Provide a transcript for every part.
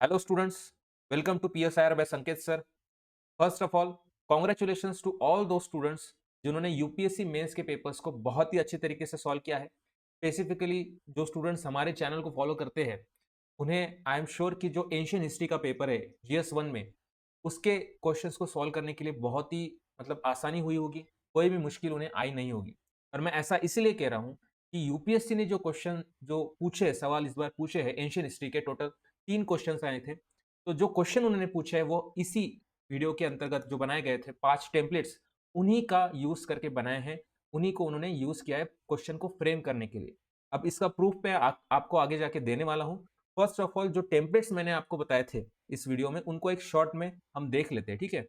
Hello students, welcome to PSIR by Sanket sir. First of all, congratulations to all those students जिन्होंने UPSC mains के papers को बहुत ही अच्छे तरीके से सॉल्व किया है। स्पेसिफिकली जो स्टूडेंट्स हमारे चैनल को फॉलो करते हैं उन्हें आई एम श्योर कि जो एंशियंट हिस्ट्री का पेपर है जीएस 1 में उसके क्वेश्चंस को सॉल्व करने के लिए बहुत ही आसानी हुई होगी, कोई भी मुश्किल उन्हें आई नहीं होगी। और मैं ऐसा इसलिए कह रहा हूँ कि यूपीएससी ने जो क्वेश्चन जो पूछे सवाल इस बार पूछे हैं एंशियंट हिस्ट्री के टोटल 3 क्वेश्चन आए थे। तो जो क्वेश्चन उन्होंने पूछे है वो इसी वीडियो के अंतर्गत जो बनाए गए थे 5 टेम्पलेट्स उन्हीं का यूज करके बनाए हैं। उन्हीं को उन्होंने यूज किया है क्वेश्चन को फ्रेम करने के लिए। अब इसका प्रूफ मैं आपको आगे जाके देने वाला हूँ। फर्स्ट ऑफ ऑल जो टेम्पलेट्स मैंने आपको बताए थे इस वीडियो में उनको एक शॉर्ट में हम देख लेते हैं, ठीक है।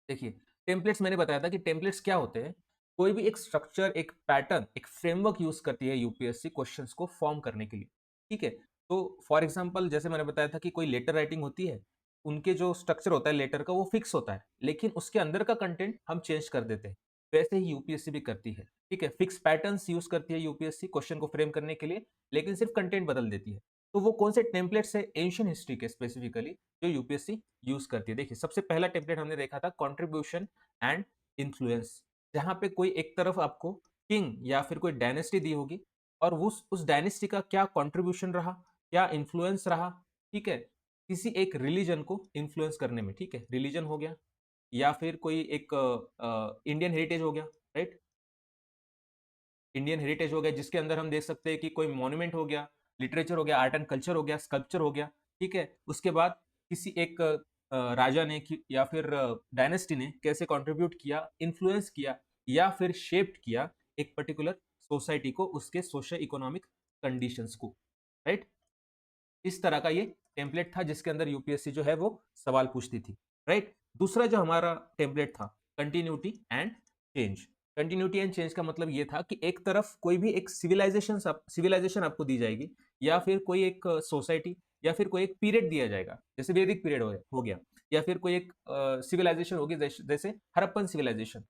देखिए, टेम्पलेट्स मैंने बताया था कि टेम्पलेट्स क्या होते हैं। कोई भी एक स्ट्रक्चर, एक पैटर्न, एक फ्रेमवर्क यूज करती है यूपीएससी क्वेश्चंस को फॉर्म करने के लिए, ठीक है। तो फॉर एग्जांपल जैसे मैंने बताया था कि कोई लेटर राइटिंग होती है, उनके जो स्ट्रक्चर होता है लेटर का वो फिक्स होता है, लेकिन उसके अंदर का कंटेंट हम चेंज कर देते हैं। वैसे ही यूपीएससी भी करती है, ठीक है। फिक्स पैटर्न्स यूज करती है यूपीएससी क्वेश्चन को फ्रेम करने के लिए, लेकिन सिर्फ कंटेंट बदल देती है। तो वो कौन से टेम्पलेट्स है एंशियंट हिस्ट्री के स्पेसिफिकली जो यूपीएससी यूज करती है। देखिए, सबसे पहला टेम्पलेट हमने देखा था कंट्रीब्यूशन एंड इन्फ्लुएंस, जहां पे कोई एक तरफ आपको किंग या फिर कोई डायनेस्टी दी होगी और उस डायनेस्टी का क्या कंट्रीब्यूशन रहा, क्या इन्फ्लुएंस रहा, ठीक है, किसी एक रिलीजन को इन्फ्लुएंस करने में, ठीक है। रिलीजन हो गया या फिर कोई एक इंडियन हेरिटेज हो गया, राइट। इंडियन हेरिटेज हो गया जिसके अंदर हम देख सकते हैं कि कोई मॉन्यूमेंट हो गया, लिटरेचर हो गया, आर्ट एंड कल्चर हो गया, स्कल्पचर हो गया, ठीक है। उसके बाद किसी एक राजा ने या फिर डायनेस्टी ने कैसे कंट्रीब्यूट किया, इन्फ्लुएंस किया या फिर शेप्ड किया एक पर्टिकुलर सोसाइटी को, उसके सोशल इकोनॉमिक कंडीशंस को, राइट। इस तरह का ये टेम्पलेट था जिसके अंदर यूपीएससी जो है वो सवाल पूछती थी, राइट। दूसरा जो हमारा टेम्पलेट था continuity and change. Continuity and change का मतलब ये था कि एक तरफ कोई भी एक सिविलाइजेशन आपको दी जाएगी या फिर कोई एक सोसाइटी या फिर कोई एक पीरियड दिया जाएगा, जैसे वैदिक पीरियड हो गया या फिर कोई एक सिविलाइजेशन होगी जैसे हड़प्पन सिविलाइजेशन।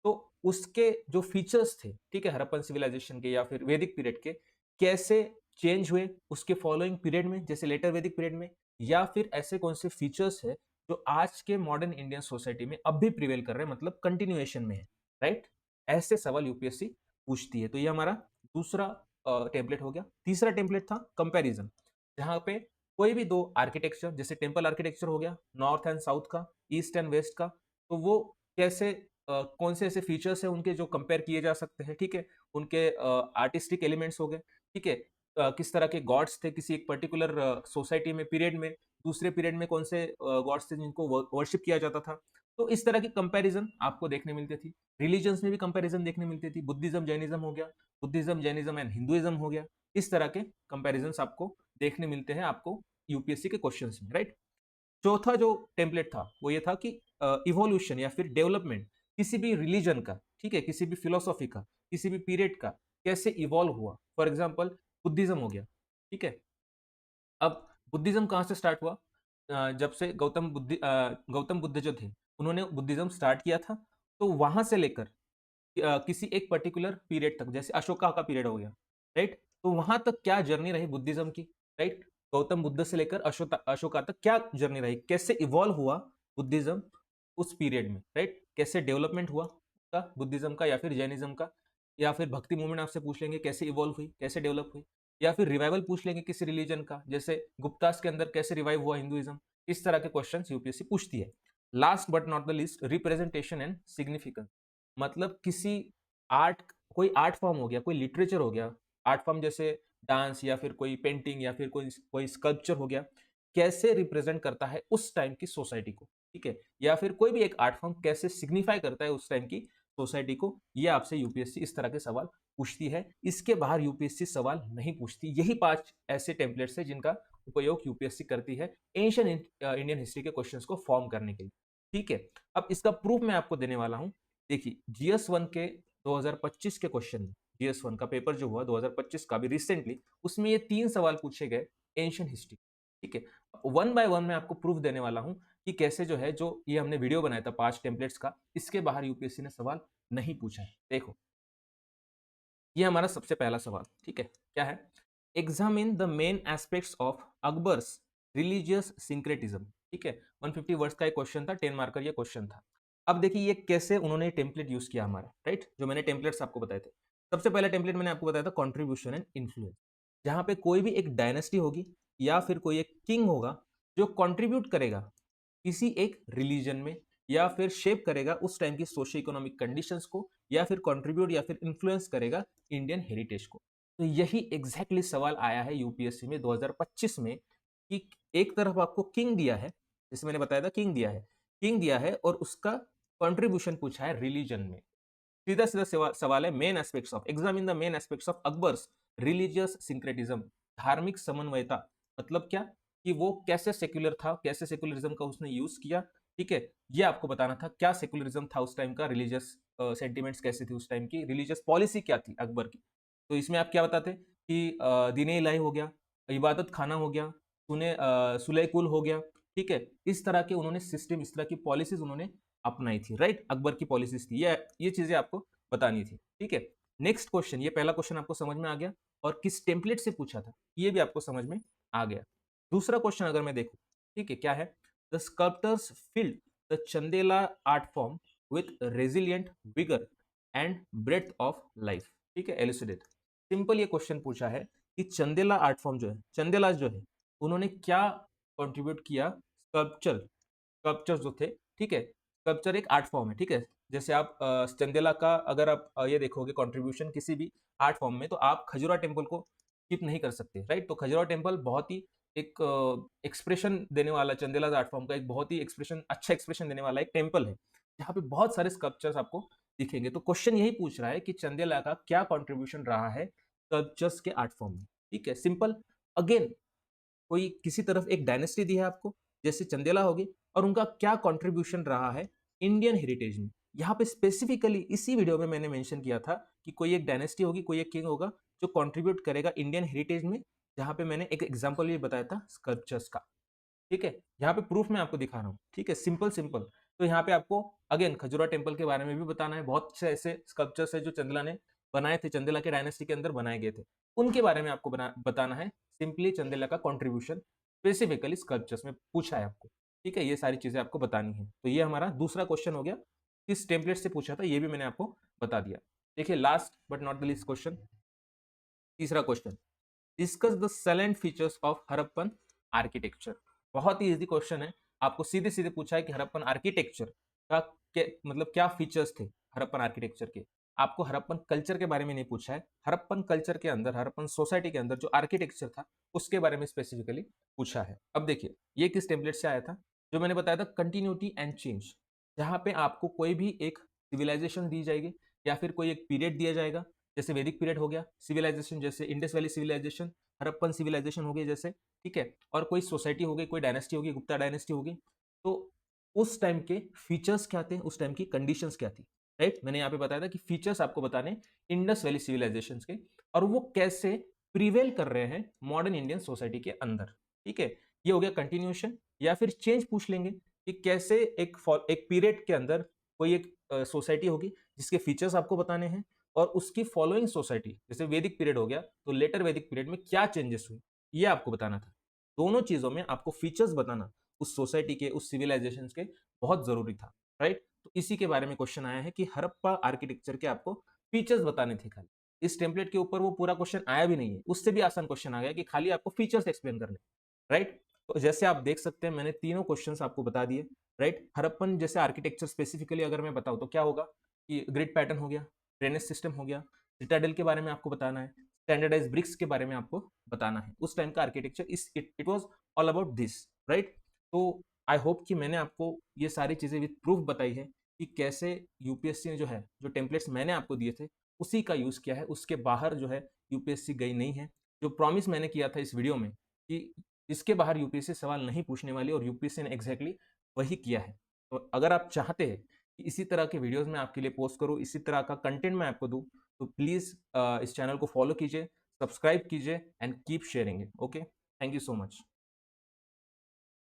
तो उसके जो फीचर्स थे, ठीक है, हड़प्पन सिविलाइजेशन के या फिर वैदिक पीरियड के, कैसे चेंज हुए उसके फॉलोइंग पीरियड में जैसे लेटर वैदिक पीरियड में, या फिर ऐसे कौन से फीचर्स है जो आज के मॉडर्न इंडियन सोसाइटी में अब भी प्रिवेल कर रहे हैं, मतलब कंटिन्यूएशन में है, राइट। ऐसे सवाल यूपीएससी पूछती है। तो ये हमारा दूसरा टेम्पलेट हो गया। तीसरा टेम्पलेट था कंपैरिजन, जहां पे कोई भी दो आर्किटेक्चर जैसे टेम्पल आर्किटेक्चर हो गया नॉर्थ एंड साउथ का, ईस्ट एंड वेस्ट का, तो वो कैसे कौन से ऐसे फीचर्स है उनके जो कंपेयर किए जा सकते हैं, ठीक है। उनके आर्टिस्टिक एलिमेंट्स हो गए, ठीक है। किस तरह के गॉड्स थे किसी एक पर्टिकुलर सोसाइटी में पीरियड में, दूसरे पीरियड में कौन से गॉड्स थे जिनको वर्शिप किया जाता था। तो इस तरह की कंपैरिजन आपको देखने मिलती थी। रिलीजन्स में भी कंपैरिजन देखने मिलती थी, बुद्धिज्म जैनिज्म हो गया, बुद्धिज्म जैनिज्म एंड हिंदुइज्म हो गया। इस तरह के कंपैरिजन आपको देखने मिलते हैं आपको यूपीएससी के क्वेश्चंस में, राइट। चौथा जो टेम्पलेट था वो ये था कि इवोल्यूशन या फिर डेवलपमेंट किसी भी रिलीजन का, ठीक है, किसी भी फिलोसॉफी का, किसी भी पीरियड का कैसे इवॉल्व हुआ। फॉर एग्जांपल बुद्धिज्म हो गया, ठीक है। अब बुद्धिज्म कहाँ से स्टार्ट हुआ? जब से गौतम बुद्ध जो थे उन्होंने बुद्धिज्म स्टार्ट किया था, तो वहां से लेकर किसी एक पर्टिकुलर पीरियड तक जैसे अशोका का पीरियड हो गया, राइट। तो वहां तक क्या जर्नी रही बुद्धिज्म की, राइट। गौतम बुद्ध से लेकर अशोका तक क्या जर्नी रही, कैसे इवॉल्व हुआ बुद्धिज्म उस पीरियड में, राइट। कैसे डेवलपमेंट हुआ बुद्धिज्म का या फिर जैनिज्म का, या फिर भक्ति मूवमेंट आपसे पूछ लेंगे कैसे इवॉल्व हुई, कैसे डेवलप हुई, या फिर रिवाइवल पूछ लेंगे किसी रिलीजन का, जैसे गुप्तास के अंदर कैसे रिवाइव हुआ हिंदुइज्म। इस तरह के क्वेश्चंस यूपीएससी पूछती है। Last but not the least, representation and significance, मतलब किसी आर्ट, कोई आर्ट फॉर्म हो गया, कोई लिटरेचर हो गया, आर्ट फॉर्म जैसे डांस या फिर कोई पेंटिंग या फिर कोई कोई स्कल्पचर हो गया, कैसे रिप्रेजेंट करता है उस टाइम की सोसाइटी को, ठीक है। या फिर कोई भी एक आर्ट फॉर्म कैसे सिग्निफाई करता है उस टाइम की सोसाइटी को, ये आपसे यूपीएससी इस तरह के सवाल पूछती है। इसके बाहर यूपीएससी सवाल नहीं पूछती। यही 5 ऐसे टेम्पलेट्स है जिनका उपयोग यूपीएससी करती है एंशियंट इंडियन हिस्ट्री के क्वेश्चंस को फॉर्म करने के लिए, ठीक है। अब इसका प्रूफ मैं आपको देने वाला हूं। देखिए, जीएस 1 के 2025 के क्वेश्चन में, जीएस 1 का पेपर जो हुआ 2025 का भी रिसेंटली, उसमें ये 3 सवाल पूछे गए एंशियंट हिस्ट्री, ठीक है। वन बाय वन मैं आपको प्रूफ देने वाला हूं कि कैसे जो है, जो ये हमने वीडियो बनाया था 5 टेम्पलेट्स का, इसके बाहर यूपीएससी ने सवाल नहीं पूछा है। देखो, ये हमारा सबसे पहला सवाल, ठीक है, क्या है? Examine the main aspects of Akbar's religious syncretism, ठीक है। 150 वर्ड्स का एक क्वेश्चन था, 10 मार्कर ये क्वेश्चन था। अब देखिए ये कैसे उन्होंने टेम्पलेट यूज किया हमारा, राइट, जो मैंने टेम्पलेट्स आपको बताए थे। सबसे पहला टेम्पलेट मैंने आपको बताया था कॉन्ट्रीब्यूशन एंड इन्फ्लुएंस, जहां पे कोई भी एक डायनेस्टी होगी या फिर कोई एक किंग होगा जो कंट्रीब्यूट करेगा किसी एक रिलीजन में, या फिर शेप करेगा उस टाइम की सोशो इकोनॉमिक कंडीशंस को, या फिर कंट्रीब्यूट या फिर इन्फ्लुएंस करेगा इंडियन हेरिटेज को। तो यही एग्जैक्टली सवाल आया है यूपीएससी में 2025 में, कि एक तरफ आपको किंग दिया है, जैसे मैंने बताया था किंग दिया है और उसका कंट्रीब्यूशन पूछा है रिलीजन में। सीधा सीधा सवाल है, main aspects of examine the main aspects of Akbar's religious syncretism, धार्मिक समन्वयता, मतलब क्या, कि वो कैसे सेक्युलर था, कैसे सेक्युलरिज्म का उसने यूज किया, ठीक है। ये आपको बताना था, क्या सेक्युलरिज्म था उस टाइम का, रिलीजियस सेंटिमेंट्स कैसे थी उस टाइम की, रिलीजियस पॉलिसी क्या थी अकबर की। तो इसमें आप क्या बताते कि दीन इलाही हो गया, इबादत खाना हो गया, सुलह कुल हो गया, ठीक है। इस तरह के उन्होंने सिस्टम, इस तरह की पॉलिसीज उन्होंने अपनाई थी, राइट, अकबर की पॉलिसीज थी, ये चीजें आपको बतानी थी, ठीक है। नेक्स्ट क्वेश्चन, ये पहला क्वेश्चन आपको समझ में आ गया, और किस टेम्पलेट से पूछा था ये भी आपको समझ में आ गया। दूसरा क्वेश्चन अगर मैं देखूं, ठीक है, क्या है, the sculptors filled the Chandela art form with resilient vigour and breath of life, ठीक है, एलिसिडेट। सिंपल ये क्वेश्चन पूछा है कि चंदेला आर्ट फॉर्म जो है, चंदेला जो है, उन्होंने क्या कंट्रीब्यूट किया, स्कल्पचर जो थे, ठीक है। स्कल्पचर एक आर्ट फॉर्म है, ठीक है। जैसे आप चंदेला का अगर आप ये देखोगे कंट्रीब्यूशन किसी भी आर्ट फॉर्म में, तो आप खजुरा टेम्पल को स्किप नहीं कर सकते, राइट। तो खजुरा टेम्पल बहुत ही एक एक्सप्रेशन देने वाला, चंदेला आर्ट फॉर्म का एक बहुत ही अच्छा एक्सप्रेशन देने वाला एक टेम्पल है, जहाँ पे बहुत सारे स्कल्पचर्स आपको दिखेंगे। तो क्वेश्चन यही पूछ रहा है कि चंदेला का क्या कॉन्ट्रीब्यूशन रहा है स्कल्पचर्स के आर्ट फॉर्म में, ठीक है, सिंपल। अगेन कोई किसी तरफ एक डायनेस्टी दी है आपको, जैसे चंदेला होगी, और उनका क्या कंट्रीब्यूशन रहा है इंडियन हेरिटेज में। यहाँ पे स्पेसिफिकली इसी वीडियो में मैंने मेंशन किया था कि कोई एक डायनेस्टी होगी, कोई एक किंग होगा जो कंट्रीब्यूट करेगा इंडियन हेरिटेज में, जहां पे मैंने एक एग्जांपल भी बताया था स्कल्पचर्स का, ठीक है। यहाँ पे प्रूफ मैं आपको दिखा रहा हूँ, ठीक है, सिंपल सिंपल। तो यहाँ पे आपको अगेन खजुरा टेम्पल के बारे में भी बताना है, बहुत से ऐसे स्कल्पचर्स है जो चंदेला ने बनाए थे, चंदेला के डायनेस्टी के अंदर बनाए गए थे, उनके बारे में आपको बताना है। सिंपली चंदेला का कॉन्ट्रीब्यूशन स्पेसिफिकली स्कल्पचर्स में पूछा है आपको, ठीक है, ये सारी चीजें आपको बतानी है। तो ये हमारा दूसरा क्वेश्चन हो गया, किस टेम्पलेट से पूछा था ये भी मैंने आपको बता दिया। देखिए last but not the least question, तीसरा question, discuss the salient features of Harappan architecture. बहुत ही इजी क्वेश्चन है, आपको सीधे सीधे पूछा है कि हड़प्पन आर्किटेक्चर का मतलब क्या फीचर्स थे हड़प्पन आर्किटेक्चर के। आपको हड़प्पन कल्चर के बारे में नहीं पूछा है, हड़प्पन कल्चर के अंदर, हड़प्पन सोसाइटी के अंदर जो आर्किटेक्चर था उसके बारे में स्पेसिफिकली पूछा है। अब देखिए ये किस टेम्पलेट से आया था, जो मैंने बताया था कंटिन्यूटी एंड चेंज, जहां पे आपको कोई भी एक सिविलाइजेशन दी जाएगी या फिर कोई एक पीरियड दिया जाएगा, जैसे वैदिक पीरियड हो गया, सिविलाइजेशन जैसे Indus valley civilization, Harappan civilization हो गई जैसे, ठीक है, और कोई सोसाइटी हो गई, कोई डायनेस्टी होगी, गुप्ता डायनेस्टी होगी, तो उस टाइम के फीचर्स क्या थे, उस टाइम की कंडीशंस क्या थी, राइट। मैंने यहाँ पे बताया था कि फीचर्स आपको बताने इंडस वैली सिविलाइजेशन के, और वो कैसे प्रिवेल कर रहे हैं मॉडर्न इंडियन सोसाइटी के अंदर, ठीक है। ये हो गया कंटिन्यूएशन, या फिर चेंज पूछ लेंगे कि कैसे एक पीरियड के अंदर कोई एक सोसाइटी होगी जिसके फीचर्स आपको बताने हैं, और उसकी फॉलोइंग सोसाइटी, जैसे वैदिक पीरियड हो गया तो लेटर वैदिक पीरियड में क्या चेंजेस हुए, ये आपको बताना था। दोनों चीजों में आपको फीचर्स बताना उस सोसाइटी के, उस सिविलाइजेशन के बहुत जरूरी था, राइट। तो इसी के बारे में क्वेश्चन आया है कि हड़प्पा आर्किटेक्चर के आपको फीचर्स बताने थे खाली। इस टेम्पलेट के ऊपर वो पूरा क्वेश्चन आया भी नहीं है, उससे भी आसान क्वेश्चन आ गया कि खाली आपको फीचर्स एक्सप्लेन करने, राइट। तो जैसे आप देख सकते हैं मैंने तीनों क्वेश्चंस आपको बता दिए, राइट। हड़प्पन जैसे आर्किटेक्चर स्पेसिफिकली अगर मैं बताऊं तो क्या होगा, कि ग्रिड पैटर्न हो गया, ड्रेनेज सिस्टम हो गया, सिटाडेल के बारे में आपको बताना है, स्टैंडर्डाइज ब्रिक्स के बारे में आपको बताना है, उस टाइम का architecture it was all about this, right. तो आई होप कि मैंने आपको ये सारी चीजें विद प्रूफ बताई है कि कैसे यूपीएससी ने जो है, जो टेम्पलेट्स मैंने आपको दिए थे उसी का यूज किया है, उसके बाहर जो है यूपीएससी गई नहीं है। जो प्रॉमिस मैंने किया था इस वीडियो में कि इसके बाहर यूपीएससी सवाल नहीं पूछने वाली, और यूपीएससी ने एग्जैक्टली वही किया है। तो अगर आप चाहते हैं कि इसी तरह के वीडियोस मैं आपके लिए पोस्ट करूं, इसी तरह का कंटेंट मैं आपको दूं, तो प्लीज इस चैनल को फॉलो कीजिए, सब्सक्राइब कीजिए and keep sharing it. Okay, thank you so much.